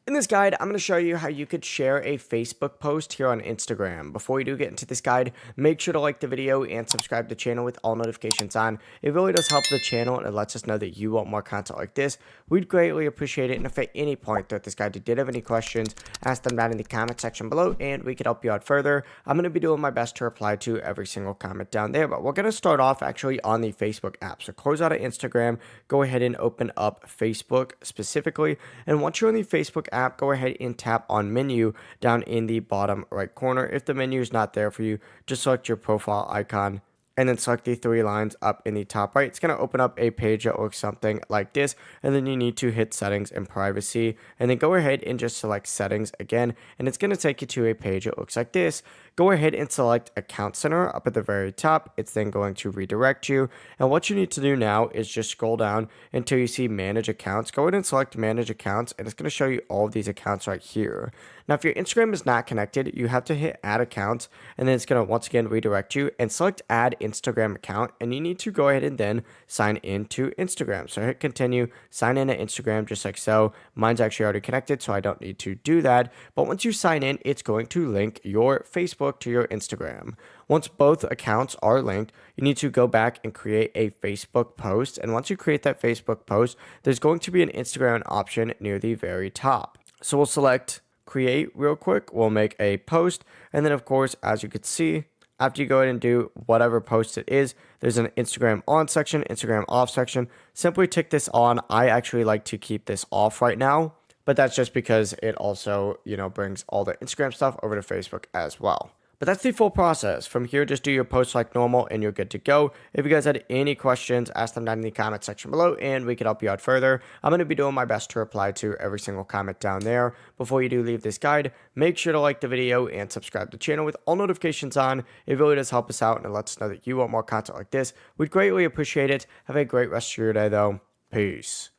In this guide, I'm going to show you how you could share a Facebook post here on Instagram. Before we do get into this guide, make sure to like the video and subscribe to the channel with all notifications on. It really does help the channel and it lets us know that you want more content like this. We'd greatly appreciate it. And if at any point throughout this guide you did have any questions, ask them down in the comment section below and we could help you out further. I'm going to be doing my best to reply to every single comment down there. But we're going to start off actually on the Facebook app. So close out of Instagram, go ahead and open up Facebook specifically. And once you're on the Facebook app, go ahead and tap on menu down in the bottom right corner. If the menu is not there for you, just select your profile icon and then select the three lines up in the top right. It's going to open up a page that looks something like this, and then you need to hit settings and privacy, and then go ahead and just select settings again, and it's going to take you to a page that looks like this. Go ahead and select account center up at the very top. It's then going to redirect you, and what you need to do now is just scroll down until you see manage accounts. Go ahead and select manage accounts, and it's going to show you all of these accounts right here. Now, if your Instagram is not connected, you have to hit add accounts, and then it's going to once again redirect you and select add Instagram account, and you need to go ahead and then sign in to Instagram. So hit continue, sign in to Instagram just like so. Mine's actually already connected, so I don't need to do that. But once you sign in, it's going to link your Facebook to your Instagram. Once both accounts are linked, you need to go back and create a Facebook post. And once you create that Facebook post, there's going to be an Instagram option near the very top. So we'll select create real quick. We'll make a post. And then of course, as you can see, after you go ahead and do whatever post it is, there's an Instagram on section, Instagram off section. Simply tick this on. I actually like to keep this off right now, but that's just because it also, brings all the Instagram stuff over to Facebook as well. But that's the full process. From here, just do your posts like normal and you're good to go. If you guys had any questions, ask them down in the comment section below and we can help you out further. I'm going to be doing my best to reply to every single comment down there. Before you do leave this guide, make sure to like the video and subscribe to the channel with all notifications on. It really does help us out and it lets us know that you want more content like this. We'd greatly appreciate it. Have a great rest of your day though. Peace.